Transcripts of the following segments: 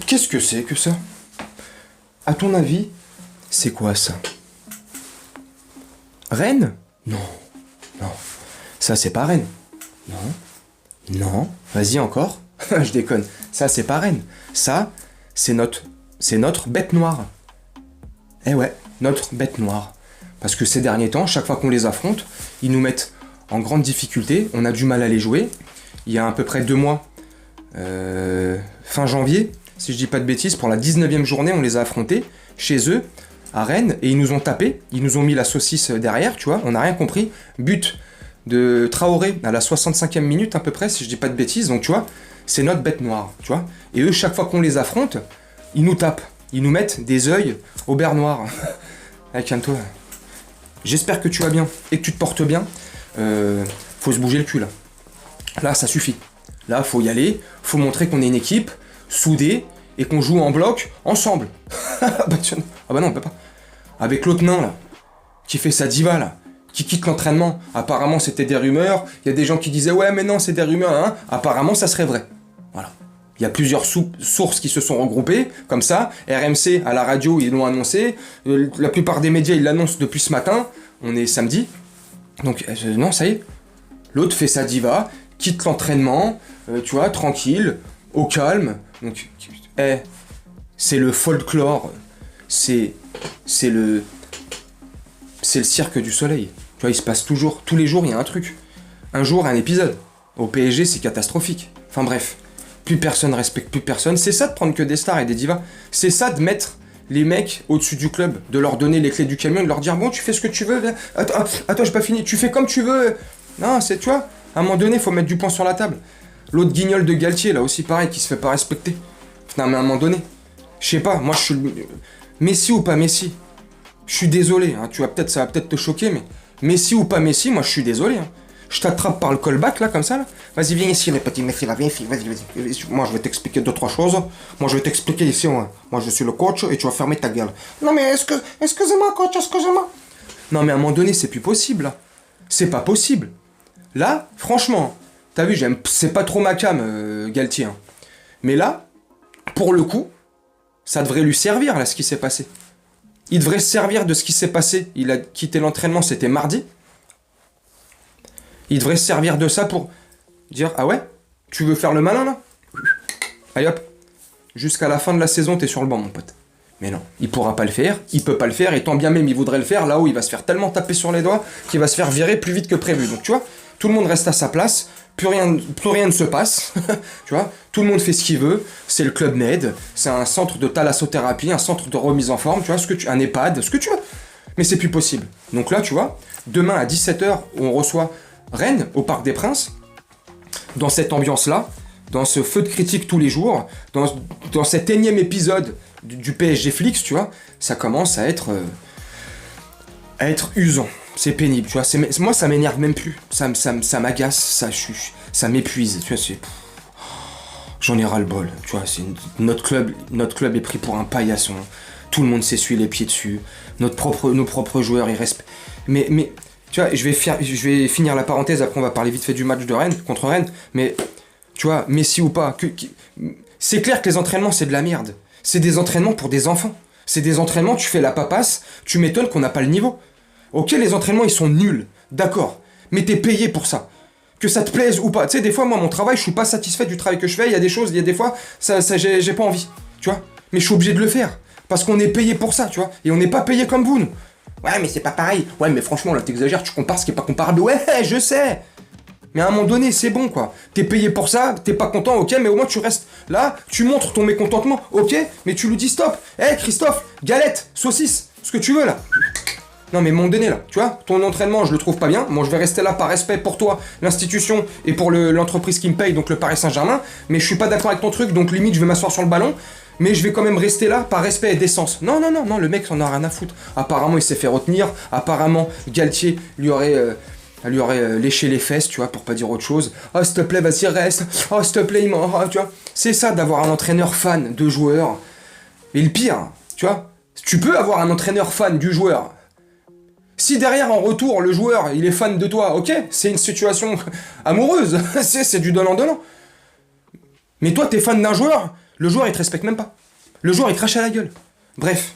Qu'est-ce que c'est que ça? À ton avis, c'est quoi ça? Rennes? Non. Non. Ça, c'est pas Rennes. Non. Non. Vas-y encore. Je déconne. Ça, c'est pas Rennes. Ça, c'est notre bête noire. Eh ouais, notre bête noire. Parce que ces derniers temps, chaque fois qu'on les affronte, ils nous mettent en grande difficulté. On a du mal à les jouer. Il y a à peu près 2 mois, fin janvier, si je dis pas de bêtises, pour la 19e journée, on les a affrontés chez eux, à Rennes, et ils nous ont tapé, ils nous ont mis la saucisse derrière, tu vois, on n'a rien compris. But de Traoré à la 65e minute à peu près, si je dis pas de bêtises, donc tu vois, c'est notre bête noire, tu vois. Et eux, chaque fois qu'on les affronte, ils nous tapent, ils nous mettent des œils au beurre noir. Allez, calme-toi. J'espère que tu vas bien et que tu te portes bien. Faut se bouger le cul là. Là, ça suffit. Là, faut y aller, faut montrer qu'on est une équipe, soudée, et qu'on joue en bloc, ensemble. Ah bah non, on peut pas. Avec l'autre nain, là, qui fait sa diva, là, qui quitte l'entraînement. Apparemment, c'était des rumeurs. Il y a des gens qui disaient, ouais, mais non, c'est des rumeurs, hein. Apparemment, ça serait vrai. Voilà. Il y a plusieurs sources qui se sont regroupées, comme ça. RMC, à la radio, ils l'ont annoncé. La plupart des médias, ils l'annoncent depuis ce matin. On est samedi. Donc, non, ça y est. L'autre fait sa diva, quitte l'entraînement, tu vois, tranquille, au calme. Donc, c'est le folklore, c'est le cirque du soleil. Tu vois, il se passe toujours, tous les jours, il y a un truc. Un jour, un épisode. Au PSG, c'est catastrophique. Enfin bref, plus personne respecte plus personne. C'est ça de prendre que des stars et des divas. C'est ça de mettre les mecs au-dessus du club, de leur donner les clés du camion, de leur dire, bon, tu fais ce que tu veux. Attends, j'ai pas fini. Tu fais comme tu veux. Non, c'est, tu vois, à un moment donné, faut mettre du poing sur la table. L'autre guignol de Galtier, là aussi, pareil, qui se fait pas respecter. Non, mais à un moment donné, je sais pas, moi, je suis le... Messi ou pas Messi? Je suis désolé, hein, ça va peut-être te choquer, mais Messi ou pas Messi, moi, je suis désolé. Hein. Je t'attrape par le callback, là, comme ça, là. Vas-y, viens ici, les petits Messi, là, viens ici, vas-y. Moi, je vais t'expliquer 2-3 choses. Moi, je vais t'expliquer ici, moi, je suis le coach, et tu vas fermer ta gueule. Non, mais excusez-moi, coach, excusez-moi. Non, mais à un moment donné, c'est plus possible, là. C'est pas possible. Là, franchement, t'as vu, c'est pas trop ma cam, Galtier. Hein. Mais là, pour le coup, ça devrait lui servir, là, ce qui s'est passé. Il devrait se servir de ce qui s'est passé. Il a quitté l'entraînement, c'était mardi. Il devrait se servir de ça pour dire, ah ouais, tu veux faire le malin, là? Allez hop, jusqu'à la fin de la saison, t'es sur le banc, mon pote. Mais non, il pourra pas le faire, il peut pas le faire, et tant bien même il voudrait le faire, là-haut, il va se faire tellement taper sur les doigts qu'il va se faire virer plus vite que prévu. Donc tu vois, tout le monde reste à sa place, plus rien ne se passe, tu vois, tout le monde fait ce qu'il veut, c'est le Club Med, c'est un centre de thalassothérapie, un centre de remise en forme, tu vois, un EHPAD, ce que tu veux. Mais c'est plus possible. Donc là, tu vois, demain à 17h, on reçoit Rennes, au Parc des Princes, dans cette ambiance-là, dans ce feu de critique tous les jours, dans cet énième épisode du PSG Flix, tu vois, ça commence à être usant. C'est pénible, tu vois. Moi, ça m'énerve même plus. Ça m'agace, ça m'épuise, tu vois. J'en ai ras-le-bol, tu vois. Notre club est pris pour un paillasson. Tout le monde s'essuie les pieds dessus. Nos propres joueurs, ils respectent. Mais tu vois, je vais finir la parenthèse. Après, on va parler vite fait du match de Rennes contre Rennes. Mais tu vois, Messi ou pas, c'est clair que les entraînements, c'est de la merde. C'est des entraînements pour des enfants. C'est des entraînements, tu fais la papasse, tu m'étonnes qu'on n'a pas le niveau. Ok, les entraînements, ils sont nuls, d'accord, mais t'es payé pour ça. Que ça te plaise ou pas. Tu sais, des fois, moi, mon travail, je suis pas satisfait du travail que je fais. Il y a des fois, j'ai pas envie, tu vois. Mais je suis obligé de le faire. Parce qu'on est payé pour ça, tu vois. Et on n'est pas payé comme vous, nous. Ouais, mais c'est pas pareil. Ouais, mais franchement, là, t'exagères, tu compares ce qui est pas comparable. Ouais, je sais. Mais à un moment donné, c'est bon, quoi. T'es payé pour ça, t'es pas content, ok, mais au moins tu restes là, tu montres ton mécontentement, ok, mais tu lui dis stop. Hé, Christophe, galette, saucisse, ce que tu veux, là. Non, mais à un moment donné, là, tu vois, ton entraînement, je le trouve pas bien. Moi, je vais rester là par respect pour toi, l'institution, et pour l'entreprise qui me paye, donc le Paris Saint-Germain. Mais je suis pas d'accord avec ton truc, donc limite, je vais m'asseoir sur le ballon. Mais je vais quand même rester là par respect et décence. Non, le mec, en a rien à foutre. Apparemment, il s'est fait retenir. Apparemment, Galtier lui aurait léché les fesses, tu vois, pour pas dire autre chose. Oh, s'il te plaît, vas-y, reste. Oh, s'il te plaît, tu vois. C'est ça d'avoir un entraîneur fan de joueurs. Et le pire, tu vois, tu peux avoir un entraîneur fan du joueur. Si derrière, en retour, le joueur, il est fan de toi, ok, c'est une situation amoureuse. C'est du donnant-donnant. Mais toi, t'es fan d'un joueur, le joueur, il te respecte même pas. Le joueur, il crache à la gueule. Bref,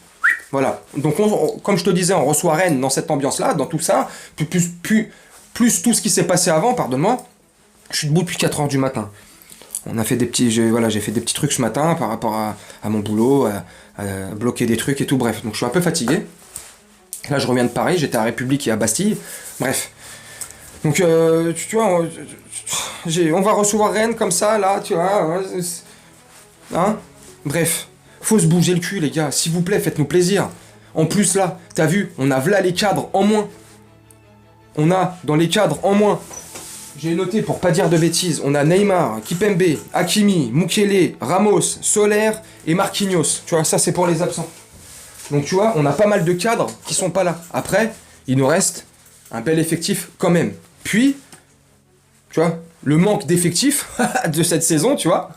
voilà. Donc, comme je te disais, on reçoit Rennes dans cette ambiance-là, dans tout ça, plus tout ce qui s'est passé avant, pardonne-moi. Je suis debout depuis 4h du matin. On a fait des petits, j'ai fait des petits trucs ce matin par rapport à mon boulot, à bloquer des trucs et tout, bref. Donc je suis un peu fatigué. Là je reviens de Paris, j'étais à République et à Bastille. Bref. Donc tu vois, on va recevoir Rennes comme ça, là, tu vois. Hein? Bref. Faut se bouger le cul les gars, s'il vous plaît, faites-nous plaisir. En plus là, t'as vu, on a v'là les cadres en moins. On a dans les cadres en moins. J'ai noté pour pas dire de bêtises, on a Neymar, Kipembe, Hakimi, Mukele, Ramos, Soler et Marquinhos. Tu vois, ça c'est pour les absents. Donc tu vois, on a pas mal de cadres qui sont pas là. Après, il nous reste un bel effectif quand même. Puis, tu vois, le manque d'effectifs de cette saison, tu vois.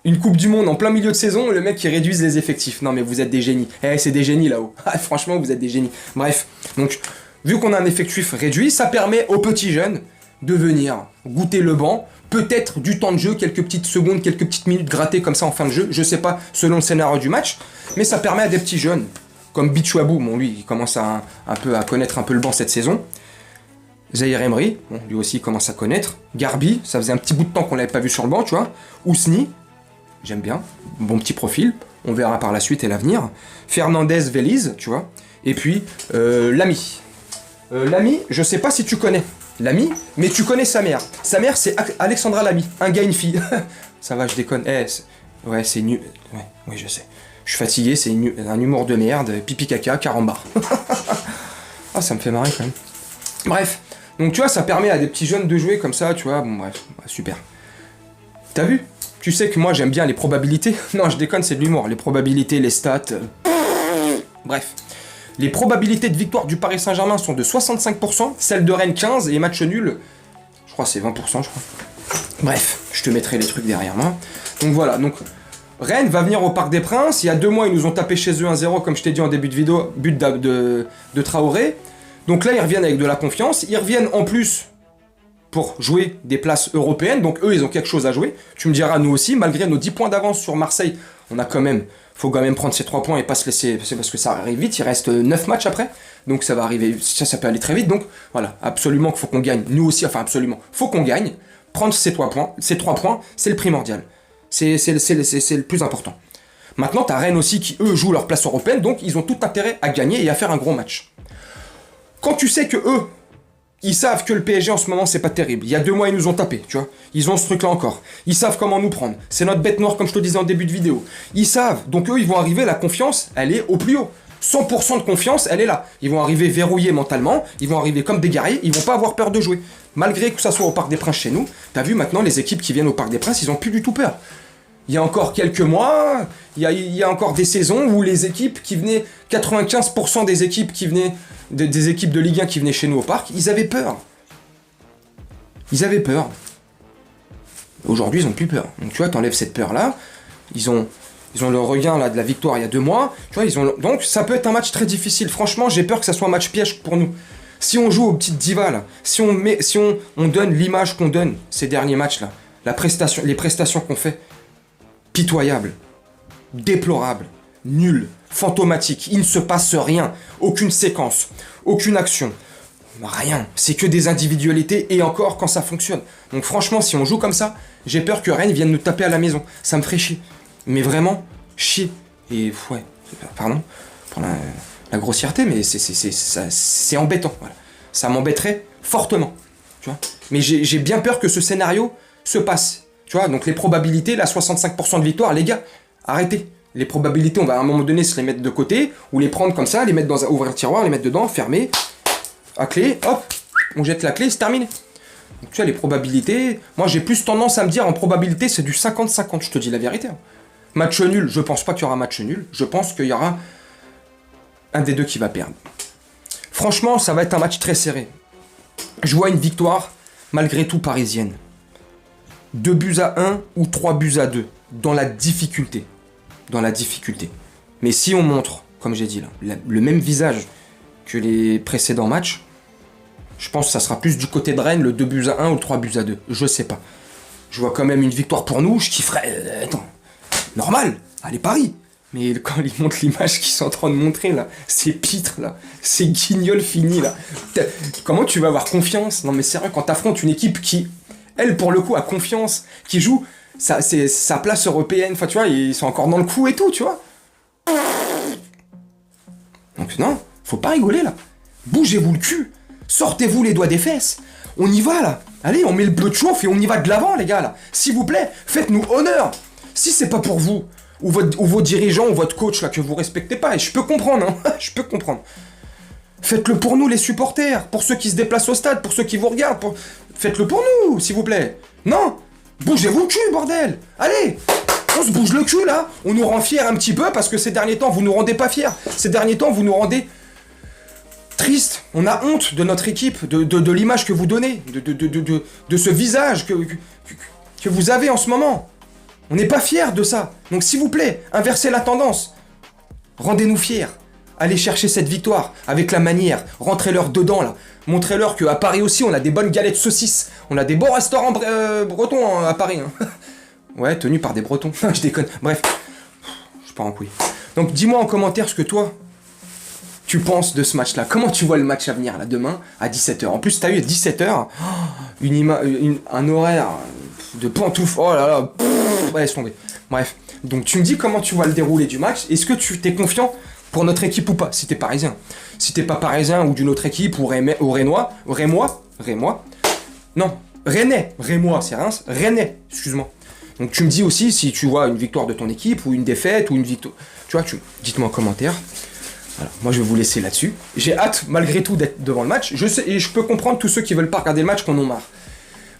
Une Coupe du Monde en plein milieu de saison, le mec qui réduise les effectifs. Non mais vous êtes des génies. Eh, c'est des génies là-haut. Franchement, vous êtes des génies. Bref, donc, vu qu'on a un effectif réduit, ça permet aux petits jeunes de venir goûter le banc, peut-être du temps de jeu, quelques petites secondes, quelques petites minutes grattées comme ça en fin de jeu, je sais pas, selon le scénario du match, mais ça permet à des petits jeunes, comme Bichouabou, bon lui, il commence un peu à connaître un peu le banc cette saison, Zahir Emery, bon, lui aussi il commence à connaître, Garbi, ça faisait un petit bout de temps qu'on l'avait pas vu sur le banc, tu vois, Ousni, j'aime bien, bon petit profil, on verra par la suite et l'avenir, Fernandez, Veliz, tu vois, et puis Lamy. Lamy, je sais pas si tu connais Lamy, mais tu connais sa mère. Sa mère, c'est Alexandra Lamy, un gars, une fille. Ça va, je déconne. Ouais, c'est nul. Ouais, je sais. Je suis fatigué, c'est un humour de merde, pipi caca, carambar. Ah, ça me fait marrer quand même. Bref, donc tu vois, ça permet à des petits jeunes de jouer comme ça, tu vois. Bon, bref, super. T'as vu? Tu sais que moi, j'aime bien les probabilités. Non, je déconne, c'est de l'humour. Les probabilités, les stats. Bref. Les probabilités de victoire du Paris Saint-Germain sont de 65%, celles de Rennes 15% et match nul, je crois c'est 20%, je crois. Bref, je te mettrai les trucs derrière moi. Donc voilà, donc Rennes va venir au Parc des Princes. Il y a 2 mois, ils nous ont tapé chez eux 1-0, comme je t'ai dit en début de vidéo, but de Traoré. Donc là, ils reviennent avec de la confiance. Ils reviennent en plus pour jouer des places européennes. Donc eux, ils ont quelque chose à jouer. Tu me diras, nous aussi, malgré nos 10 points d'avance sur Marseille, on a quand même... Faut quand même prendre ces 3 points et pas se laisser... C'est parce que ça arrive vite, il reste 9 matchs après. Donc ça va arriver... Ça peut aller très vite. Donc voilà, absolument qu'il faut qu'on gagne. Nous aussi, enfin absolument. Faut qu'on gagne. Prendre ces 3 points, c'est le primordial. C'est le plus important. Maintenant, t'as Rennes aussi qui, eux, jouent leur place européenne. Donc ils ont tout intérêt à gagner et à faire un gros match. Quand tu sais que eux, ils savent que le PSG en ce moment c'est pas terrible. Il y a 2 mois ils nous ont tapé, tu vois. Ils ont ce truc là encore. Ils savent comment nous prendre. C'est notre bête noire comme je te disais en début de vidéo. Ils savent. Donc eux ils vont arriver, la confiance elle est au plus haut. 100% de confiance elle est là. Ils vont arriver verrouillés mentalement. Ils vont arriver comme des guerriers. Ils vont pas avoir peur de jouer. Malgré que ça soit au Parc des Princes chez nous. T'as vu maintenant les équipes qui viennent au Parc des Princes ils ont plus du tout peur. Il y a encore quelques mois, il y a encore des saisons où les équipes qui venaient, 95% des équipes qui venaient, des équipes de Ligue 1 qui venaient chez nous au parc, ils avaient peur. Ils avaient peur. Aujourd'hui, ils ont plus peur. Donc tu vois, t'enlèves cette peur-là, ils ont le regain là, de la victoire il y a 2 mois, tu vois, donc ça peut être un match très difficile. Franchement, j'ai peur que ça soit un match piège pour nous. Si on joue aux petites divas là, si on donne l'image qu'on donne ces derniers matchs là, les prestations qu'on fait, pitoyable, déplorable, nul, fantomatique, il ne se passe rien, aucune séquence, aucune action, rien, c'est que des individualités et encore quand ça fonctionne. Donc franchement, si on joue comme ça, j'ai peur que Rennes vienne nous taper à la maison, ça me ferait chier, mais vraiment chier. Et ouais, pardon pour la grossièreté, mais c'est embêtant, voilà. Ça m'embêterait fortement, tu vois. Mais j'ai bien peur que ce scénario se passe. Tu vois, donc les probabilités, là, 65% de victoire, les gars, arrêtez. Les probabilités, on va à un moment donné se les mettre de côté, ou les prendre comme ça, les mettre dans ouvrir le tiroir, les mettre dedans, fermer, à clé, hop, on jette la clé, c'est terminé. Donc tu vois, les probabilités, moi j'ai plus tendance à me dire en probabilité, c'est du 50-50, je te dis la vérité. Match nul, je pense pas qu'il y aura match nul, je pense qu'il y aura un des deux qui va perdre. Franchement, ça va être un match très serré. Je vois une victoire, malgré tout, parisienne. 2-1 ou 3-2, dans la difficulté. Dans la difficulté. Mais si on montre, comme j'ai dit là, le même visage que les précédents matchs, je pense que ça sera plus du côté de Rennes, le 2-1 ou le 3-2. Je sais pas. Je vois quand même une victoire pour nous, je kifferais... Attends, normal. Allez, Paris. Mais quand ils montrent l'image qu'ils sont en train de montrer, là, c'est pitre, là. C'est guignol fini, là. Comment tu vas avoir confiance? Non, mais sérieux, quand t'affrontes une équipe qui, elle, pour le coup, a confiance, qui joue c'est sa place européenne, enfin, tu vois, ils sont encore dans le coup et tout, tu vois. Donc, non, faut pas rigoler, là. Bougez-vous le cul. Sortez-vous les doigts des fesses. On y va, là. Allez, on met le bleu de chauffe et on y va de l'avant, les gars, là. S'il vous plaît, faites-nous honneur. Si c'est pas pour vous, ou vos dirigeants, ou votre coach, là, que vous respectez pas, et je peux comprendre, hein, je peux comprendre. Faites-le pour nous, les supporters, pour ceux qui se déplacent au stade, pour ceux qui vous regardent, faites-le pour nous, s'il vous plaît. Non, bougez-vous le cul, bordel. Allez, on se bouge le cul, là. On nous rend fiers un petit peu, parce que ces derniers temps, vous nous rendez pas fiers. Ces derniers temps, vous nous rendez triste. On a honte de notre équipe, de l'image que vous donnez, de ce visage que vous avez en ce moment. On n'est pas fiers de ça. Donc s'il vous plaît, inversez la tendance. Rendez-nous fiers. Allez chercher cette victoire avec la manière. Rentrez-leur dedans, là. Montrez-leur qu'à Paris aussi, on a des bonnes galettes saucisses. On a des bons restaurants bretons à Paris. Hein. Ouais, tenus par des bretons. Je déconne. Bref, je pars en couille. Donc dis-moi en commentaire ce que toi, tu penses de ce match-là. Comment tu vois le match à venir, là, demain, à 17h. En plus, t'as eu à 17h un horaire de pantoufles. Oh là là, ouais, laisse tomber. Bref, donc tu me dis comment tu vois le déroulé du match. Est-ce que tu t'es confiant pour notre équipe ou pas, si t'es parisien. Si t'es pas parisien ou d'une autre équipe, ou Rémois. Non, Rémois, c'est Reims. Rennais, excuse-moi. Donc tu me dis aussi si tu vois une victoire de ton équipe, ou une défaite, ou une victoire. Tu vois, dites-moi en commentaire. Voilà, moi je vais vous laisser là-dessus. J'ai hâte malgré tout d'être devant le match. Je sais, et je peux comprendre tous ceux qui veulent pas regarder le match qu'on en marre.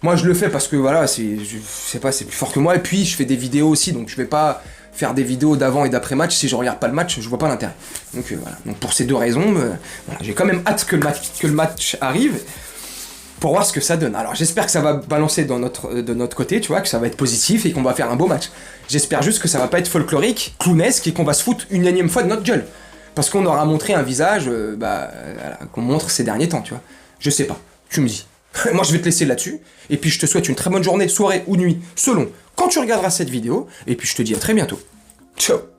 Moi je le fais parce que voilà, je sais pas, c'est plus fort que moi. Et puis je fais des vidéos aussi, donc je vais pas faire des vidéos d'avant et d'après match. Si je regarde pas le match, je vois pas l'intérêt. Donc voilà. Donc pour ces deux raisons, voilà, j'ai quand même hâte que le match arrive pour voir ce que ça donne. Alors j'espère que ça va balancer de notre côté, tu vois, que ça va être positif et qu'on va faire un beau match. J'espère juste que ça va pas être folklorique, clownesque et qu'on va se foutre une énième fois de notre gueule. Parce qu'on aura montré un visage voilà, qu'on montre ces derniers temps, tu vois. Je sais pas, tu me dis. Moi je vais te laisser là-dessus, et puis je te souhaite une très bonne journée, soirée ou nuit, selon quand tu regarderas cette vidéo, et puis je te dis à très bientôt. Ciao.